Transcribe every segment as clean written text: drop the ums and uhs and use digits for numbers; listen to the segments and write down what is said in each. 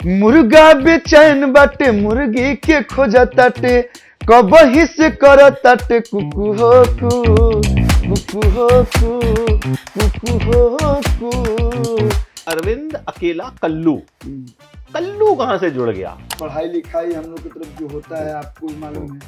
मुर्गा बेचैन बाटे मुर्गी के खोजताटे कबही से करताटे कुकू हो कू कुकू हो कू कुकू हो कू। अरविंद अकेला कल्लू, कल्लू कहाँ से जुड़ गया? पढ़ाई लिखाई हम लोग की तरफ जो होता है आपको भी मालूम है,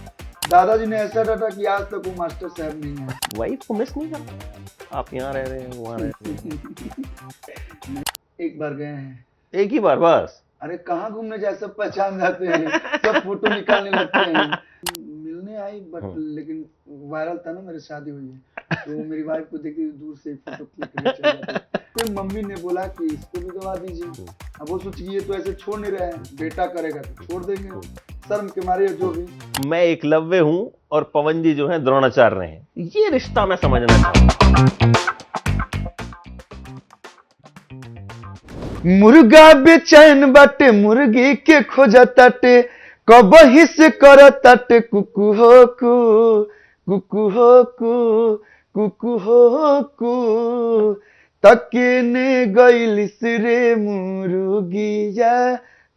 दादाजी ने ऐसा डाटा कि आज तक वो मास्टर साहब नहीं है। वाइफ को मिस नहीं करता? आप यहाँ रह रहे हैं, वहाँ रह रहे हैं। एक बार गए हैं। एक ही बार बस? अरे कहाँ घूमने जाए, सब पहचान जाते हैं, सब फोटो निकालने लगते हैं। मिलने आई बट लेकिन वायरल था ना, मेरी शादी हुई है तो मेरी वाइफ को देखी दूर से फोटो क्लिक करके चले जाते। फिर मम्मी ने बोला कि इसको भी दवा दीजिए। अब वो सोच ये तो ऐसे छोड़ नहीं रहे हैं, बेटा करेगा तो छोड़ देंगे, शर्म के मारे जो भी। मैं एकलव्य हूँ और पवन जी जो है द्रोणाचार्य हैं, ये रिश्ता मैं समझना चाहता हूँ। मुर्गा बेचैन बाटे मुर्गी के खोजताटे कबही से करताटे कुकू हो कू कुकू हो कू कुकू हो कू। तकेने गइलिस रे मुर्गिया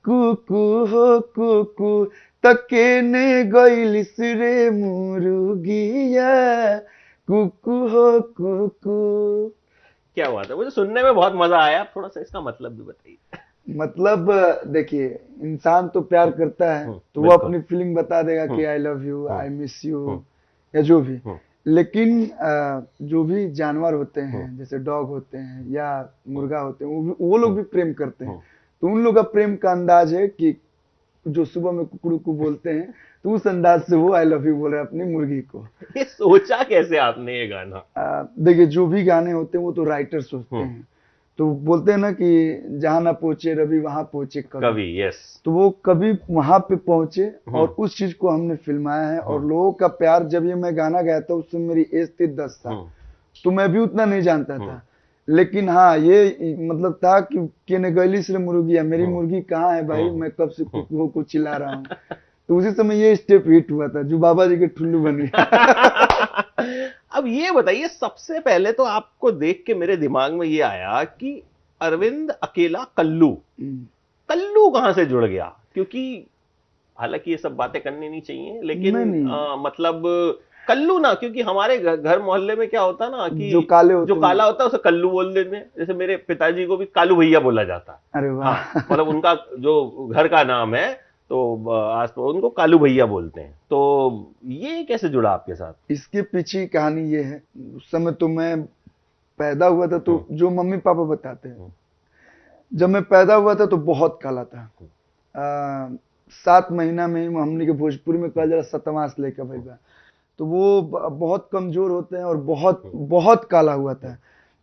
कुकू हो कुकू। तकेने गइलिस रे मुर्गिया कुकू हो कुकू। क्या बात है, मुझे सुनने में बहुत मजा आया। थोड़ा सा इसका मतलब भी बताइए। मतलब देखिए, इंसान तो प्यार करता है तो वो अपनी फीलिंग बता देगा कि I love you, I miss you या जो भी। लेकिन जो भी जानवर होते हैं जैसे डॉग होते हैं या मुर्गा होते हैं वो लोग भी प्रेम करते हैं। तो उन लोग का प्रेम का अंदाज है कि जो सुबह में कुकड़ू को बोलते हैं तो उस अंदाज से वो आई लव यू बोल रहे हैं अपनी मुर्गी को। ये सोचा कैसे आपने ये गाना? देखिए, जो भी गाने होते हैं वो तो राइटर सोचते हैं। तो बोलते हैं ना कि जहां ना पहुंचे रवि वहां पहुंचे कवि। यस। तो वो कभी वहां पे पहुंचे और उस चीज को हमने फिल्माया है। और लोगों का प्यार, जब ये मैं गाना गाया था उस समय मेरी एज थी 10 साल, तो मैं भी उतना नहीं जानता था। लेकिन हाँ, ये मतलब था कि केने गैली से मुर्गिया, मेरी मुर्गी कहाँ है भाई, मैं कब से कुकू को चिल्ला रहा हूँ। तो उसी समय ये स्टेप हिट हुआ था जो बाबा जी के ठुल्लू बन गया। अब ये बताइए, सबसे पहले तो आपको देख के मेरे दिमाग में ये आया कि अरविंद अकेला कल्लू, कल्लू कहाँ से जुड़ गया? क्योंकि हालांकि ये सब बातें करनी नहीं चाहिए, लेकिन मतलब कल्लू ना, क्योंकि हमारे घर मोहल्ले में क्या होता ना कि जो काला होता है उसे कल्लू बोल देते हैं। जैसे मेरे पिताजी को भी कालू भैया बोला जाता है। अरे वाह। मतलब उनका जो घर का नाम है तो आज तो उनको कालू भैया बोलते हैं। तो ये कैसे जुड़ा आपके साथ? इसके पीछे कहानी ये है, उस समय तो मैं पैदा हुआ था तो जो मम्मी पापा बताते हैं, जब मैं पैदा हुआ था तो बहुत काला था। 7 महीना में ही हमने के भोजपुरी में कहा जरा सतवास लेकर भैया, तो वो बहुत कमजोर होते हैं और बहुत बहुत काला हुआ था।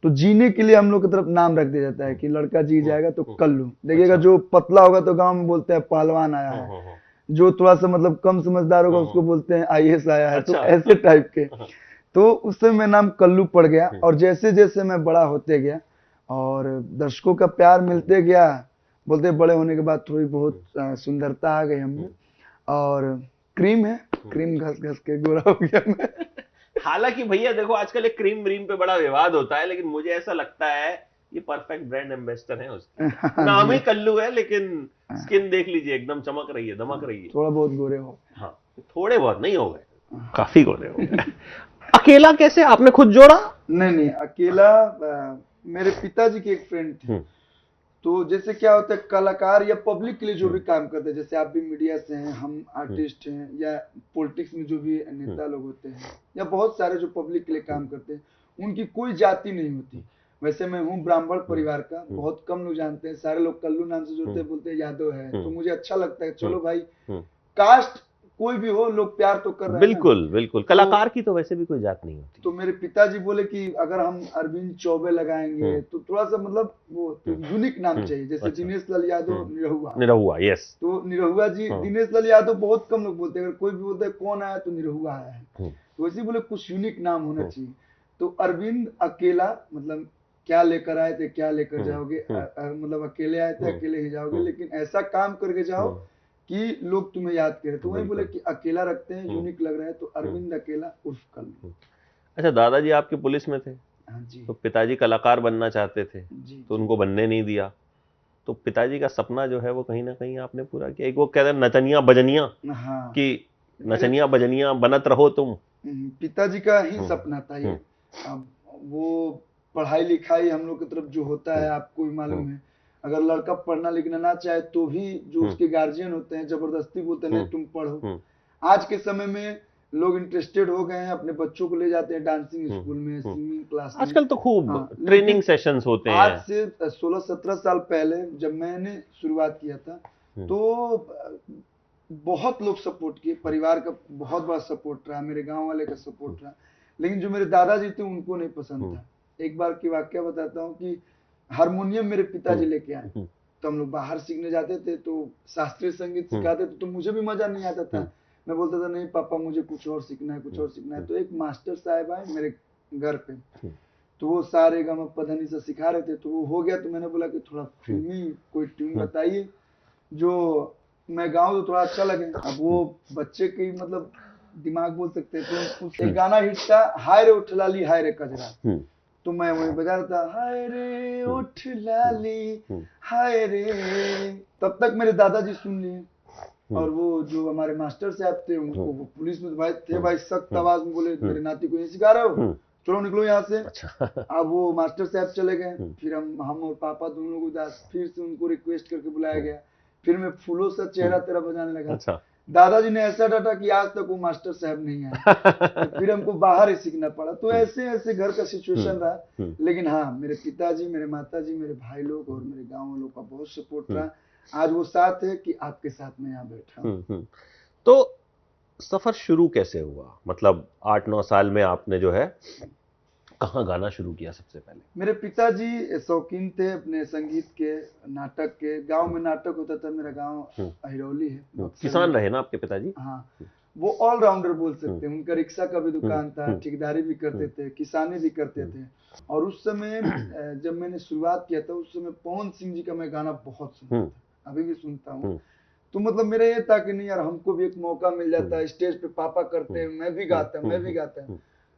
तो जीने के लिए हम लोग की तरफ नाम रख दिया जाता है कि लड़का जी जाएगा तो कल्लू। देखिएगा, जो पतला होगा तो गांव में बोलते हैं पहलवान आया है, जो थोड़ा सा मतलब कम समझदार होगा उसको बोलते हैं आईएएस आया है। तो ऐसे टाइप के। तो उस समय मेरा नाम कल्लू पड़ गया। और जैसे जैसे मैं बड़ा होते गया और दर्शकों का प्यार मिलते गया, बोलते बड़े होने के बाद थोड़ी बहुत सुंदरता आ गई हमें। और क्रीम है, क्रीम घस घस के गोरा हो गया मैं। हालांकि भैया देखो, आजकल एक क्रीम व्रीम पे बड़ा विवाद होता है, लेकिन मुझे ऐसा लगता है ये परफेक्ट ब्रांड एम्बेसडर है उसकी। नाम ही कल्लू है लेकिन स्किन देख लीजिए, एकदम चमक रही है, दमक रही है। थोड़ा बहुत गोरे हो। हाँ, थोड़े बहुत नहीं हो गए, काफी गोरे हो गए। अकेला कैसे आपने खुद जोड़ा? नहीं, अकेला मेरे पिताजी के एक फ्रेंड थे। तो जैसे क्या होता है, कलाकार या पब्लिक के लिए जो भी काम करते हैं, जैसे आप भी मीडिया से हैं, हम आर्टिस्ट हैं, या पॉलिटिक्स में जो भी नेता लोग होते हैं, या बहुत सारे जो पब्लिक के लिए काम करते हैं, उनकी कोई जाति नहीं होती। वैसे मैं हूँ ब्राह्मण परिवार का, बहुत कम लोग जानते हैं, सारे लोग कल्लू नाम से जोड़ते बोलते हैं यादव है। तो मुझे अच्छा लगता है, चलो भाई, कास्ट कोई भी हो, लोग प्यार तो कर रहे हैं। बिल्कुल बिल्कुल, कलाकार की तो वैसे भी कोई जात नहीं होती। तो मेरे पिताजी बोले कि अगर हम अरविंद चौबे लगाएंगे तो थोड़ा सा मतलब वो यूनिक नाम चाहिए। जैसे दिनेश लाल यादव निरहुआ। निरहुआ, यस। तो निरहुआ जी, दिनेश लाल यादव बहुत कम लोग बोलते हैं, अगर कोई भी बोलते हैं कौन आया तो निरहुआ आया है। तो वैसे बोले कुछ यूनिक नाम होना चाहिए। तो अरविंद अकेला, मतलब क्या लेकर आए थे क्या लेकर जाओगे, मतलब अकेले आए थे अकेले ही जाओगे, लेकिन ऐसा काम करके जाओ कि लोग तुम्हें याद करें। तो वही बोले कि अकेला रखते हैं, यूनिक लग रहा है, तो अरविंद अकेला उर्फ कल्लू। अच्छा, दादाजी आपके पुलिस में थे? हाँ जी। तो पिताजी कलाकार बनना चाहते थे जी, तो उनको बनने नहीं दिया? तो पिताजी का सपना जो है वो कहीं ना कहीं आपने पूरा किया। एक वो कहते हैं नचनिया बजनिया, हाँ, कि नचनिया बजनिया बनत रहो तुम। पिताजी का ही सपना था ये। अब वो पढ़ाई लिखाई हम लोग की तरफ जो होता है आपको भी मालूम है, अगर लड़का पढ़ना लिखना ना चाहे तो भी जो उसके गार्जियन होते हैं जबरदस्ती बोलते हैं नहीं तुम पढ़ो। आज के समय में लोग इंटरेस्टेड हो गए हैं, अपने बच्चों को ले जाते हैं डांसिंग स्कूल में, सिंगिंग क्लास में। आजकल तो खूब ट्रेनिंग सेशंस होते हैं। आज से 16-17 साल पहले जब मैंने शुरुआत किया था तो बहुत लोग सपोर्ट किए, परिवार का बहुत बड़ा सपोर्ट रहा, मेरे गांव वाले का सपोर्ट रहा, लेकिन जो मेरे दादाजी थे उनको नहीं पसंद था। एक बार की वाकया बताता हूँ कि हारमोनियम मेरे पिताजी लेके आए, तो हम लोग बाहर सीखने जाते थे तो शास्त्रीय संगीत सिखाते थे, तो मुझे भी मजा नहीं आता था। मैं बोलता था नहीं पापा मुझे कुछ और सीखना है, कुछ और सीखना है। तो एक मास्टर साहब आए मेरे घर पे, तो वो सारे गम पधनी से सिखा रहे थे, तो वो हो गया। तो मैंने बोला कि थोड़ा फिल्मी कोई ट्यून बताइए जो मैं गाऊं तो थोड़ा अच्छा लगे। अब वो बच्चे की मतलब दिमाग बोल सकते हैं, तो उस एक गाना हिट था, हाय रे उठ लाली हाय रे कजरा, तो मैं वही बजा रहा था, हाय रे उठ लाली हाय रे। तब तक मेरे दादाजी सुन लिए, और वो जो हमारे मास्टर साहब थे उनको, वो पुलिस में भाई थे भाई, सख्त आवाज में बोले मेरे नाती को ये सिखा रहे हो, चलो निकलो यहाँ से। अब वो मास्टर साहब चले गए, फिर हम और पापा दोनों लोग उदास, फिर से उनको रिक्वेस्ट करके बुलाया गया, फिर मैं फूलों सा चेहरा तेरा बजाने लगा। दादाजी ने ऐसा डांटा कि आज तक वो मास्टर साहब नहीं आए, तो फिर हमको बाहर ही सीखना पड़ा। तो ऐसे ऐसे घर का सिचुएशन रहा, लेकिन हाँ मेरे पिताजी, मेरे माताजी, मेरे भाई लोग और मेरे गाँव लोग का बहुत सपोर्ट रहा। आज वो साथ है कि आपके साथ में यहाँ बैठा हूँ। तो सफर शुरू कैसे हुआ, मतलब 8-9 साल में आपने जो है कहाँ गाना शुरू किया सबसे पहले? मेरे पिताजी शौकीन थे अपने संगीत के, नाटक के। गांव में नाटक होता था, मेरा गांव अहिरौली है। किसान रहे ना आपके पिताजी? हाँ, वो ऑलराउंडर बोल सकते हैं। उनका रिक्शा का भी दुकान था, ठेकेदारी भी करते थे, किसानी भी करते थे। और उस समय जब मैंने शुरुआत किया था, उस समय पवन सिंह जी का मैं गाना बहुत सुनता था, अभी भी सुनता हूँ। तो मतलब मेरा ये था कि नहीं यार हमको भी एक मौका मिल जाता है, स्टेज पे पापा करते हैं, मैं भी गाता।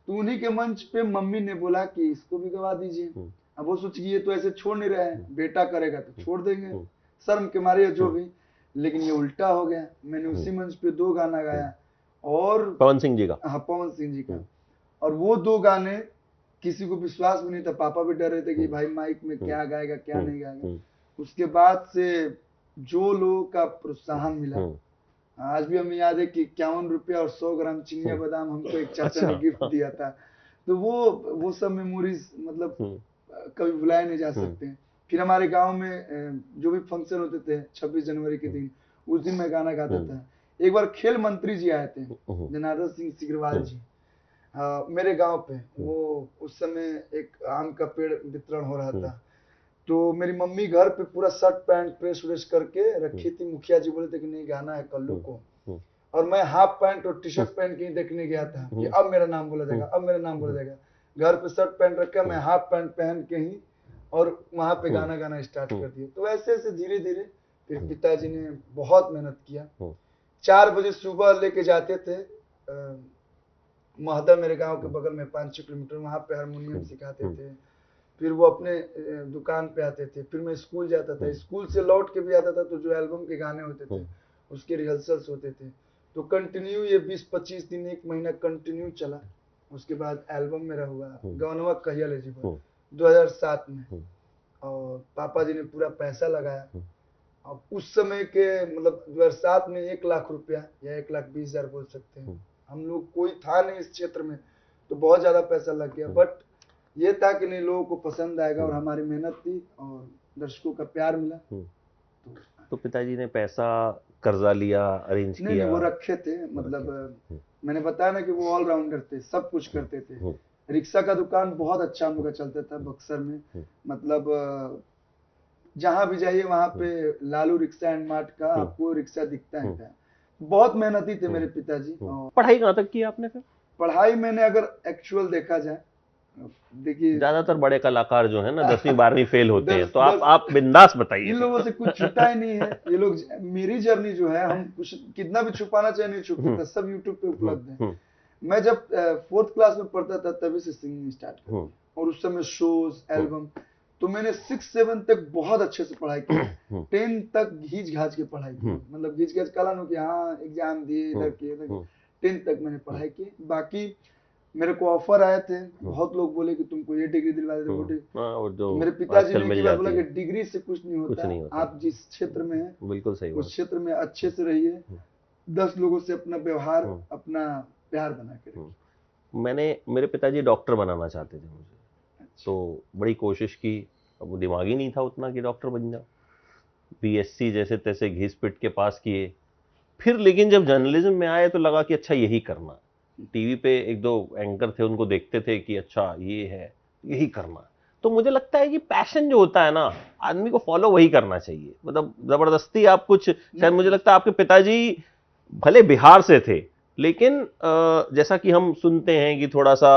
तो उन्हीं के मंच पे मम्मी ने बोला कि इसको भी गवा दीजिए। अब वो सोच ये तो ऐसे छोड़ नहीं रहे हैं, बेटा करेगा तो छोड़ देंगे शर्म के मारे जो भी, लेकिन ये उल्टा हो गया। मैंने उसी मंच पे 2 गाना गाया, और पवन सिंह जी का? हाँ, पवन सिंह जी का। और वो 2 गाने किसी को विश्वास भी नहीं था, पापा भी डर रहे थे कि भाई माइक में क्या गाएगा क्या नहीं गाएगा। उसके बाद से जो लोगों का प्रोत्साहन मिला, आज भी हमें याद है कि 51 रुपया और 100 ग्राम चिनिया बादाम हमको एक चाचा ने गिफ्ट दिया था। तो वो सब मेमोरीज मतलब कभी भुलाए नहीं जा सकते। फिर हमारे गांव में जो भी फंक्शन होते थे 26 जनवरी के दिन, उस दिन मैं गाना गाता था। एक बार खेल मंत्री जी आए थे, जनार्दन सिंह सिग्रीवाल जी, मेरे गांव पे। वो उस समय एक आम का पेड़ वितरण हो रहा था, तो मेरी मम्मी घर पे पूरा शर्ट पैंट प्रेस व्रेस करके रखी थी। मुखिया जी बोले थे कि नहीं गाना है कल्लू को, और मैं हाफ पैंट और टी शर्ट पहन के ही देखने गया था कि अब मेरा नाम बोला जाएगा, अब मेरा नाम बोला जाएगा। घर पे शर्ट पैंट रखा, मैं हाफ पैंट पहन के ही, और वहां पे गाना गाना स्टार्ट कर दिया। तो ऐसे ऐसे धीरे धीरे फिर पिताजी ने बहुत मेहनत किया। 4 बजे सुबह लेके जाते थे महदा, मेरे गांव के बगल में 5-6 किलोमीटर, वहां पे हारमोनियम सिखाते थे। फिर वो अपने दुकान पे आते थे, फिर मैं स्कूल जाता था, स्कूल से लौट के भी आता था, तो जो एल्बम के गाने होते थे उसके रिहर्सल्स होते थे। तो कंटिन्यू ये 20-25 दिन, 1 महीना कंटिन्यू चला। उसके बाद एल्बम मेरा हुआ गवनवा कहिया ले जीवन 2007 में, और पापा जी ने पूरा पैसा लगाया। अब उस समय के मतलब 2007 में 1 लाख रुपया या 1,20,000 बोल सकते हैं। हम लोग कोई था नहीं इस क्षेत्र में, तो बहुत ज्यादा पैसा लग गया। बट ये था कि नहीं लोगों को पसंद आएगा, और हमारी मेहनत थी और दर्शकों का प्यार मिला। तो पिताजी ने पैसा कर्जा लिया, अरेंज किया? नहीं, वो रखे थे। मतलब मैंने बताया ना कि वो ऑलराउंडर थे, सब कुछ करते थे। रिक्शा का दुकान बहुत अच्छा हम लोग का चलता था बक्सर में। मतलब जहां भी जाइए वहां पे लालू रिक्शा एंड मार्ट का आपको रिक्शा दिखता है। बहुत मेहनती थे मेरे पिताजी। पढ़ाई कहाँ तक की आपने फिर? पढ़ाई मैंने अगर एक्चुअल देखा जाए, देखिए ज्यादातर बड़े कलाकार जो है ना 10वीं 12वीं फेल होते हैं, तो आप बिंदास बताइए। इन लोगों से कुछ छुटा ही नहीं है। ये लोग, मेरी जर्नी जो है, हम कुछ कितना भी छुपाना चाहे नहीं छुप सकता, सब यूट्यूब पे उपलब्ध है। मैं जब 4th क्लास में पढ़ता था तभी से सिंगिंग स्टार्ट किया, और उस समय शोज एल्बम, तो मैंने 6-7 तक बहुत अच्छे से पढ़ाई की, 10 तक घींच घाच के पढ़ाई की, मतलब घींच घाच कला नो कि हाँ एग्जाम दिए इधर किए 10 तक मैंने पढ़ाई की। बाकी मेरे को ऑफर आए थे, बहुत लोग बोले कि तुमको ये डिग्री दिलवा देते वो डिग्री, तो मेरे पिताजी ने एक ही बात बोला कि डिग्री से कुछ नहीं होता, आप जिस क्षेत्र में हैं बिल्कुल सही उस क्षेत्र में अच्छे से रहिए, 10 लोगों से अपना व्यवहार अपना प्यार बना के रखिए। मेरे पिताजी डॉक्टर बनाना चाहते थे मुझे, तो बड़ी कोशिश की, अब वो दिमाग ही नहीं था उतना कि डॉक्टर बन जाओ, बीएससी जैसे तैसे घिस पिट के पास किए। फिर लेकिन जब जर्नलिज्म में आए तो लगा कि अच्छा यही करना, टीवी पे 1-2 एंकर थे, उनको देखते थे कि अच्छा ये है, यही करना। तो मुझे लगता है कि पैशन जो होता है ना, आदमी को फॉलो वही करना चाहिए, मतलब जबरदस्ती आप कुछ, शायद मुझे लगता है आपके पिताजी भले बिहार से थे, लेकिन जैसा कि हम सुनते हैं कि थोड़ा सा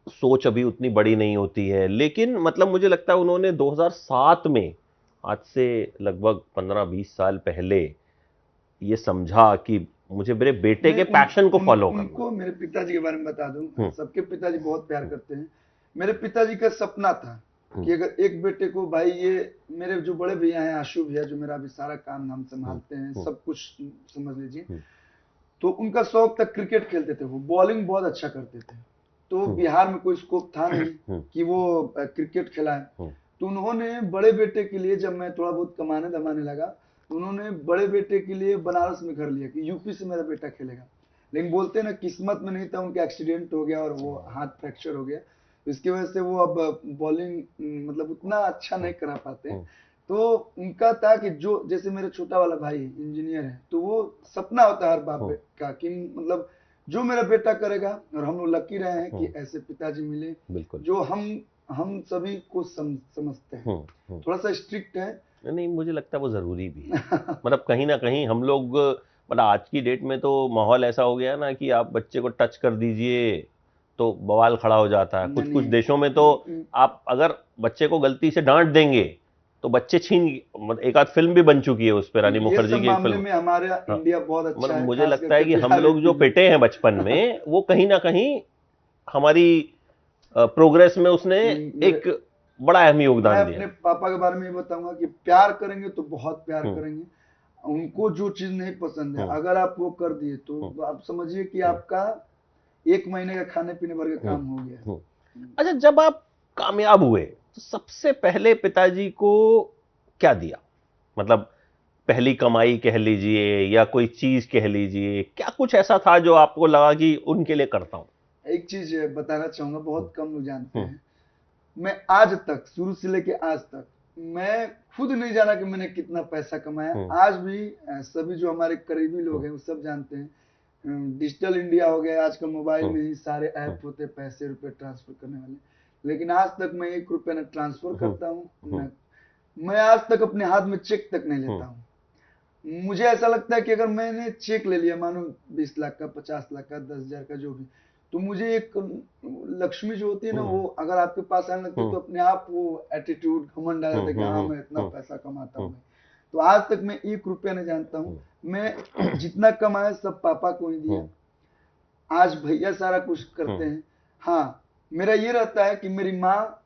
सोच अभी उतनी बड़ी नहीं होती है, लेकिन मतलब मुझे लगता है उन्होंने 2007 में, आज से लगभग 15-20 साल पहले, ये समझा कि मुझे मेरे बेटे के पैशन को फॉलो करना। उनको मेरे पिताजी के बारे में बता दूं, सबके पिताजी बहुत प्यार करते हैं। मेरे पिताजी का सपना था कि अगर एक बेटे को, भाई ये मेरे जो बड़े भैया हैं आशु भैया, जो मेरा अभी सारा काम धाम संभालते हैं, सब कुछ समझ लीजिए, तो उनका शौक था, क्रिकेट खेलते थे, वो बॉलिंग बहुत अच्छा करते थे, तो बिहार में कोई स्कोप था नहीं कि वो क्रिकेट खिलाएं, तो उन्होंने बड़े बेटे के लिए, जब मैं थोड़ा बहुत कमाने दमाने लगा, उन्होंने बड़े बेटे के लिए बनारस में घर लिया कि यूपी से मेरा बेटा खेलेगा। लेकिन बोलते ना किस्मत में नहीं था, उनका एक्सीडेंट हो गया और वो हाथ फ्रैक्चर हो गया, इसकी वजह से वो अब बॉलिंग मतलब उतना अच्छा नहीं करा पाते। तो उनका था कि जो, जैसे मेरा छोटा वाला भाई इंजीनियर है, तो वो सपना होता है हर बाप का कि मतलब जो मेरा बेटा करेगा, और हम लोग लकी रहे हैं कि ऐसे पिताजी मिले जो हम सभी को समझते हैं। थोड़ा सा स्ट्रिक्ट है, नहीं मुझे लगता है वो जरूरी भी है। मतलब कहीं ना कहीं हम लोग, मतलब आज की डेट में तो माहौल ऐसा हो गया ना कि आप बच्चे को टच कर दीजिए तो बवाल खड़ा हो जाता है। कुछ कुछ देशों में तो आप अगर बच्चे को गलती से डांट देंगे तो बच्चे छीन, एक आध फिल्म भी बन चुकी है उस पर, रानी मुखर्जी की फिल्म में हमारा इंडिया बहुत अच्छा है। मुझे लगता है कि हम लोग जो पिटे हैं बचपन में, वो कहीं ना कहीं हमारी प्रोग्रेस में उसने एक बड़ा अहम योगदान दिया। मैं अपने पापा के बारे में ये बताऊंगा कि प्यार करेंगे तो बहुत प्यार करेंगे, उनको जो चीज नहीं पसंद है अगर आप वो कर दिए तो आप समझिए कि आपका 1 महीने का खाने पीने भर का काम हो गया। अच्छा, जब आप कामयाब हुए तो सबसे पहले पिताजी को क्या दिया? मतलब पहली कमाई कह लीजिए या कोई चीज कह लीजिए, क्या कुछ ऐसा था जो आपको लगा कि उनके लिए करता हूं? एक चीज बताना चाहूंगा, बहुत कम लोग जानते हैं, मैं आज तक, शुरू से लेके आज तक, मैं खुद नहीं जाना कि मैंने कितना पैसा कमाया। आज भी सभी जो हमारे करीबी लोग हैं वो सब जानते हैं, डिजिटल इंडिया हो गया, आजकल मोबाइल में ही सारे ऐप होते हैं पैसे रुपए ट्रांसफर करने वाले, लेकिन आज तक मैं 1 रुपया न ट्रांसफर करता हूँ, मैं आज तक अपने हाथ में चेक तक नहीं लेता हूँ। मुझे ऐसा लगता है कि अगर मैंने चेक ले लिया, मानो 20 लाख का, 50 लाख का, 10,000 का, जो भी, तो मुझे एक लक्ष्मी जो होती है ना, वो अगर आपके पास आने लगती है तो अपने आप वो एटीट्यूड, घमंड आ जाता है कि हाँ मैं इतना पैसा कमाता हूँ। तो आज तक मैं 1 रुपया नहीं जानता हूँ, मैं जितना कमाया सब पापा को ही दिया। आज भैया सारा कुछ करते हैं। हाँ, मेरा ये रहता है कि मेरी माँ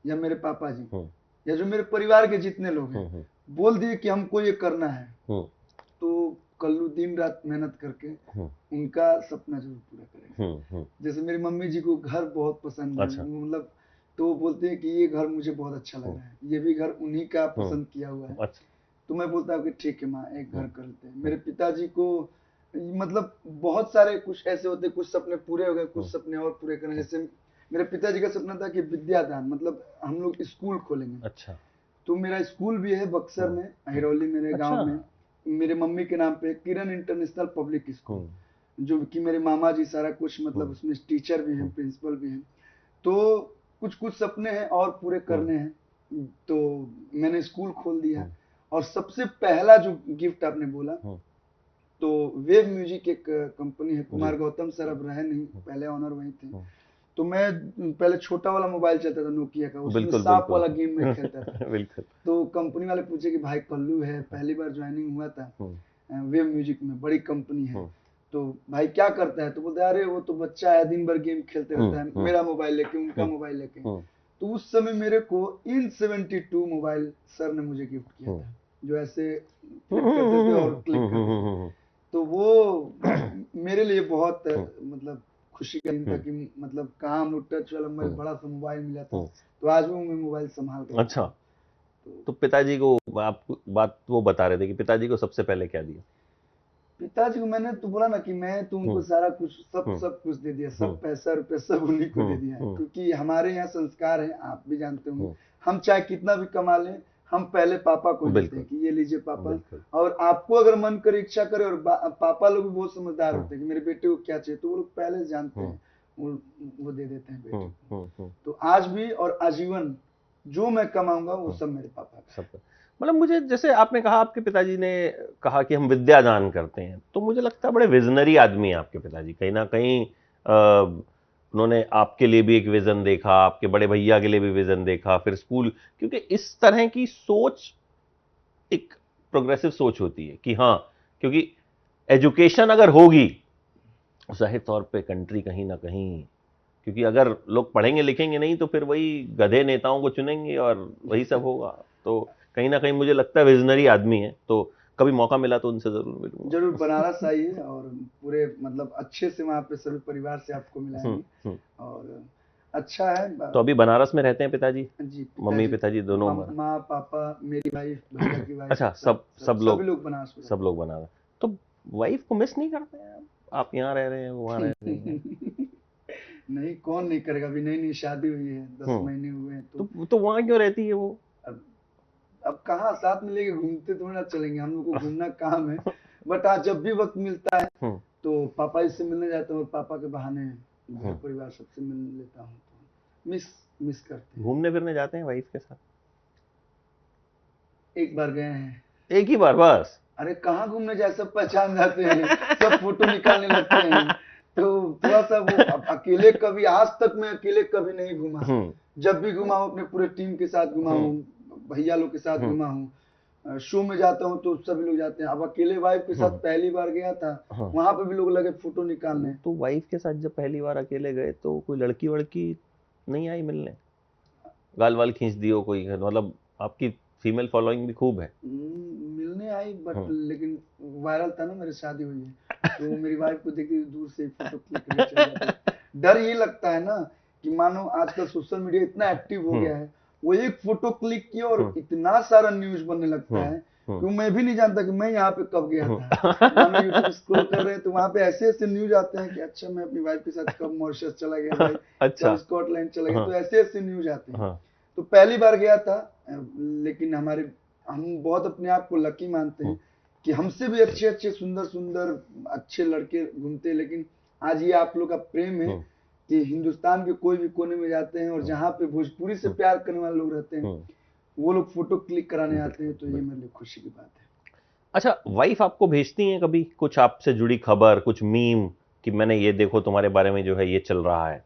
या मेरे पापा जी या जो मेरे परिवार के जितने लोग हैं बोल दिए कि हमको ये करना है, तो कल्लू दिन रात मेहनत करके उनका सपना जरूर पूरा करेंगे। जैसे मेरी मम्मी जी को घर बहुत पसंद है, मतलब तो बोलते हैं कि ये घर मुझे बहुत अच्छा लग रहा है, ये भी घर उन्हीं का पसंद किया हुआ है। तो मैं बोलता हूँ कि ठीक है माँ, एक घर कर लेते हैं। मेरे पिताजी को मतलब बहुत सारे कुछ ऐसे होते, कुछ सपने पूरे हो गए, कुछ सपने और पूरे करने। जैसे मेरे पिताजी का सपना था कि विद्यादान, मतलब हम लोग स्कूल खोलेंगे। अच्छा। तो मेरा स्कूल भी है बक्सर में, हिरौली मेरे गांव में, मेरे मम्मी के नाम पे किरण इंटरनेशनल पब्लिक स्कूल, जो कि मेरे मामा जी सारा कुछ, मतलब उसमें टीचर भी हैं, प्रिंसिपल भी हैं। तो कुछ कुछ सपने हैं और पूरे करने हैं, तो मैंने स्कूल खोल दिया। और सबसे पहला जो गिफ्ट आपने बोला, तो वेव म्यूजिक एक कंपनी है, कुमार गौतम सर अब रहे नहीं, पहले ऑनर वही थे। तो मैं पहले छोटा वाला मोबाइल चलता था नोकिया का, उसमें सांप वाला गेम में खेलता था। तो कंपनी वाले पूछे कि भाई कल्लू है, पहली बार ज्वाइनिंग हुआ था वेव म्यूजिक में, बड़ी कंपनी है, तो भाई क्या करता है? तो बोलते अरे वो तो बच्चा है, दिन भर गेम खेलते रहता है, मेरा मोबाइल लेके, उनका मोबाइल लेके। तो उस समय मेरे को In72 मोबाइल सर ने मुझे गिफ्ट किया था, जो ऐसे क्लिक करते थे और क्लिक करते थे। तो वो मेरे लिए बहुत मतलब खुशी का दिन था कि मतलब कहाँ हम लोग टच वाला मोबाइल, बड़ा सा मोबाइल मिला था। तो आज भी मैं मोबाइल संभाल के। अच्छा, तो पिताजी को आप बात वो बता रहे थे कि पिताजी को सबसे पहले क्या दिया? पिताजी को मैंने तो बोला ना कि मैं तो उनको सारा कुछ सब कुछ दे दिया, सब पैसा रुपया सब उन्हीं को दे दिया है। क्योंकि हमारे यहाँ संस्कार है, आप भी जानते होंगे, हम चाहे कितना भी कमा लें, हम पहले पापा को देते हैं कि ये लीजिए पापा। और आपको अगर मन करे, इच्छा करे, और पापा लोग भी बहुत समझदार होते हैं कि मेरे बेटे को क्या चाहिए, तो वो लोग पहले से जानते हैं, वो दे देते हैं बेटे को। तो आज भी और आजीवन जो मैं कमाऊंगा वो सब मेरे पापा का। सब मतलब मुझे, जैसे आपने कहा आपके पिताजी ने कहा कि हम विद्या दान करते हैं, तो मुझे लगता है बड़े विजनरी आदमी हैं आपके पिताजी। कहीं ना कहीं उन्होंने आपके लिए भी एक विजन देखा, आपके बड़े भैया के लिए भी विजन देखा, फिर स्कूल, क्योंकि इस तरह की सोच एक प्रोग्रेसिव सोच होती है कि हाँ, क्योंकि एजुकेशन अगर होगी जाहिर तौर पे कंट्री कहीं ना कहीं, क्योंकि अगर लोग पढ़ेंगे लिखेंगे नहीं तो फिर वही गधे नेताओं को चुनेंगे और वही सब होगा। तो कहीं ना कहीं मुझे लगता है विजनरी आदमी है, तो कभी मौका मिला तो उनसे जरूर मिलूंगा। जरूर बनारस आइए, और पूरे मतलब अच्छे से वहाँ पे सभी परिवार से आपको मिलाएंगे। और अच्छा है। तो अभी बनारस में रहते हैं पिताजी? जी, मम्मी पिताजी दोनों? माँ पापा, मेरी वाइफ, भैया की वाइफ। अच्छा, सब लोग बनारस में। सब लोग बनारस। तो वाइफ को मिस नहीं करते हैं आप यहाँ रह रहे हैं, वहाँ रह रहे हैं? नहीं, कौन नहीं करेगा, अभी नई नई शादी हुई है, 10 महीने हुए हैं। तो वहाँ क्यों रहती है वो? अब कहाँ साथ में लेके घूमते थोड़ा ना चलेंगे, हम लोग को घूमना काम है। बट आज जब भी वक्त मिलता है तो पापा जी से मिलने जाता हूँ, और पापा के बहाने घर परिवार सबसे मिल लेता हूँ। तो मिस करते हैं। घूमने फिरने जाते हैं वाइफ के साथ? एक बार गए हैं। एक ही बार बस? अरे कहाँ घूमने जाए, सब पहचान जाते हैं, सब फोटो निकालने लगते हैं। तो थोड़ा सा वो अकेले कभी, आज तक मैं अकेले कभी नहीं घूमा। जब भी घुमा हूँ अपने पूरे टीम के साथ घुमा हूँ, भैया लोग के साथ घुमा हूँ। शो में जाता हूँ तो सभी लोग जाते हैं। अब अकेले वाइफ के साथ पहली बार गया था, वहां पे भी लोग लगे फोटो निकालने। तो वाइफ के साथ जब पहली बार अकेले गए तो कोई लड़की वड़की नहीं आई मिलने? गाल वाल खींच दियो कोई? मतलब आपकी फीमेल फॉलोइंग भी खूब है। मिलने आई, बट लेकिन वायरल था ना, मेरी शादी हुई है, तो मेरी वाइफ को देखती दूर से फोटो क्लिक करने चले जाते। डर ये लगता है ना कि मानो आजकल सोशल मीडिया इतना एक्टिव हो गया है, वो एक फोटो क्लिक किया और इतना सारा न्यूज बनने लगता है कि मैं भी नहीं जानता कि मैं यहाँ पे कब गया था। मानो यूट्यूब स्क्रॉल कर रहे हैं तो वहां पे ऐसे ऐसे न्यूज आते हैं कि अच्छा मैं अपनी वाइफ के साथ कब मॉरिशस चला गया भाई, अच्छा, कब स्कॉटलैंड चला गया, तो ऐसे ऐसे न्यूज आते हैं। तो पहली बार गया था, लेकिन हम बहुत अपने आप को लकी मानते हैं कि हमसे भी अच्छे अच्छे सुंदर सुंदर अच्छे लड़के घूमते हैं। लेकिन आज ये आप लोग का प्रेम है कि हिंदुस्तान के कोई भी कोने में जाते हैं और जहाँ पे भोजपुरी से प्यार करने वाले लोग रहते हैं, वो लोग फोटो क्लिक कराने आते हैं, तो ये मेरे लिए खुशी की बात है। अच्छा, वाइफ आपको भेजती हैं कभी कुछ आपसे जुड़ी खबर, कुछ मीम कि मैंने ये देखो तुम्हारे बारे में जो है ये चल रहा है?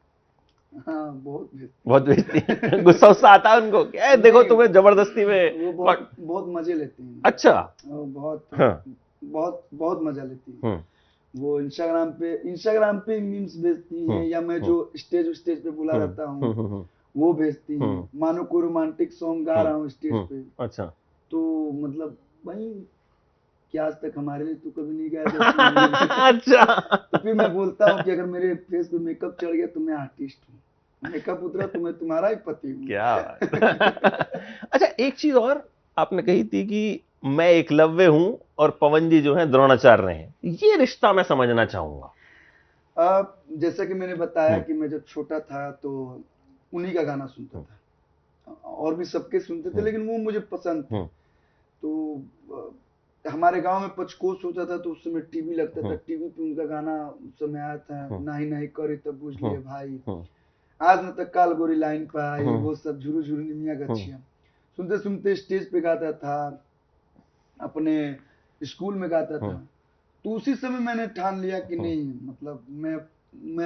हाँ, बहुत भेजती है। गुस्सा आता है उनको, क्या देखो तुम्हें जबरदस्ती में? वो बहुत मजे लेती हैं। अच्छा, बहुत मजा लेती है। वो इंस्टाग्राम पे मीम्स भेजती है, या मैं जो स्टेज पे बुला रहता हूँ वो भेजती है। मानो कोई रोमांटिक सॉन्ग गा रहा हूँ स्टेज पे, अच्छा, तो मतलब भाई कि आज तक हमारे लिए तू कभी नहीं गाया। अच्छा, तो फिर मैं बोलता हूँ कि अगर मेरे फेस पे मेकअप चढ़ गया तो मैं आर्टिस्ट हूँ, मेकअप उतरा तो मैं तुम्हारा ही पति हूँ। क्या अच्छा, एक चीज और आपने कही थी कि मैं एकलव्य हूं और पवन जी जो हैं द्रोणाचार्य हैं, ये रिश्ता मैं समझना चाहूंगा। जैसा कि मैंने बताया कि मैं जब छोटा था तो उन्हीं का गाना सुनता था, और भी सबके सुनते थे, लेकिन वो मुझे पसंद थे। तो हमारे गांव में पचकोस होता था, तो उस समय टीवी लगता था, टीवी पे उनका गाना उस समय आया था, नाही नाही करी तब बुझ लिए भाई, आज न तक काल गोरी लाइन पर आई, वो सब झुरू झुरू निमिया गछिया सुनते सुनते स्टेज पे गाता था, अपने स्कूल में गाता था। तो उसी समय मैंने ठान लिया कि नहीं, मतलब मैं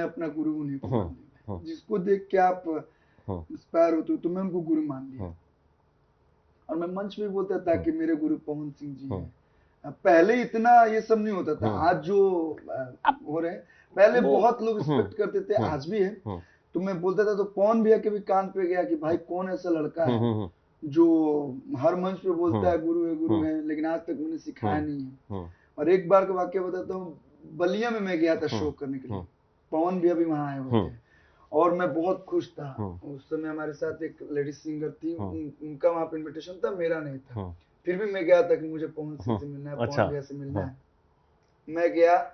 अपना गुरु उन्हीं को मानूंगा, जिसको देख के आप इंस्पायर होते हो, तो मैं उनको गुरु मान लिया। और मैं मंच में बोलता था कि मेरे गुरु पवन सिंह जी हैं। पहले इतना ये सब नहीं होता था, आज जो हो रहे हैं, पहले बहुत लोग रिस्पेक्ट करते थे, आज भी है। तो मैं बोलता था, तो पवन भैया के भी कान पे गया कि भाई कौन ऐसा लड़का है जो हर मंच पे बोलता है गुरु है, लेकिन आज तक मैंने सिखाया नहीं है। और एक बार का वाक्य बताता हूँ, बलिया में मैं गया था शो करने के लिए, पवन भैया भी वहां आए हुए थे और मैं बहुत खुश था। उस समय हमारे साथ एक लेडी सिंगर थी, उनका वहां पे इनविटेशन था, मेरा नहीं था, फिर भी मैं गया था कि मुझे पवन सिंह से मिलना है, पवन भैया से मिलना है। मैं गया,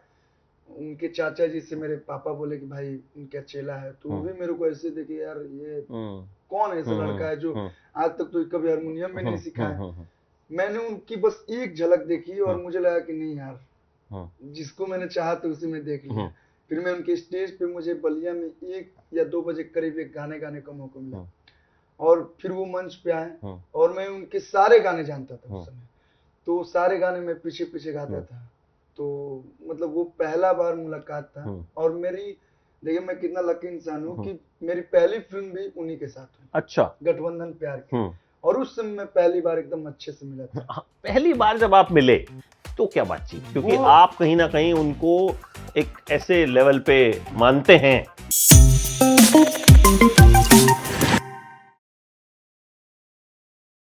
उनके चाचा जी से मेरे पापा बोले कि भाई उनका चेला है, तो भी मेरे को ऐसे देखे यार ये कौन ऐसा लड़का है जो आज तक तो कभी हारमोनियम में नहीं सीखा है। मैंने उनकी बस एक झलक देखी और मुझे लगा कि नहीं यार, जिसको मैंने चाहा तो उसी में देख लिया। फिर मैं उनके स्टेज पे, मुझे बलिया में 1 या 2 बजे करीब एक गाने गाने का मौका मिला और फिर वो मंच पे आए और मैं उनके सारे गाने जानता था उस समय, तो सारे गाने मैं पीछे पीछे गाता था। तो मतलब वो पहला बार मुलाकात था और मेरी, देखिए मैं कितना लकी इंसान हूँ कि मेरी पहली फिल्म भी उन्हीं के साथ हुई। अच्छा, गठबंधन प्यार की, और उस समय मैं पहली बार एकदम अच्छे से मिला था। पहली बार जब आप मिले तो क्या बातचीत, क्योंकि आप कहीं ना कहीं उनको एक ऐसे लेवल पे मानते हैं।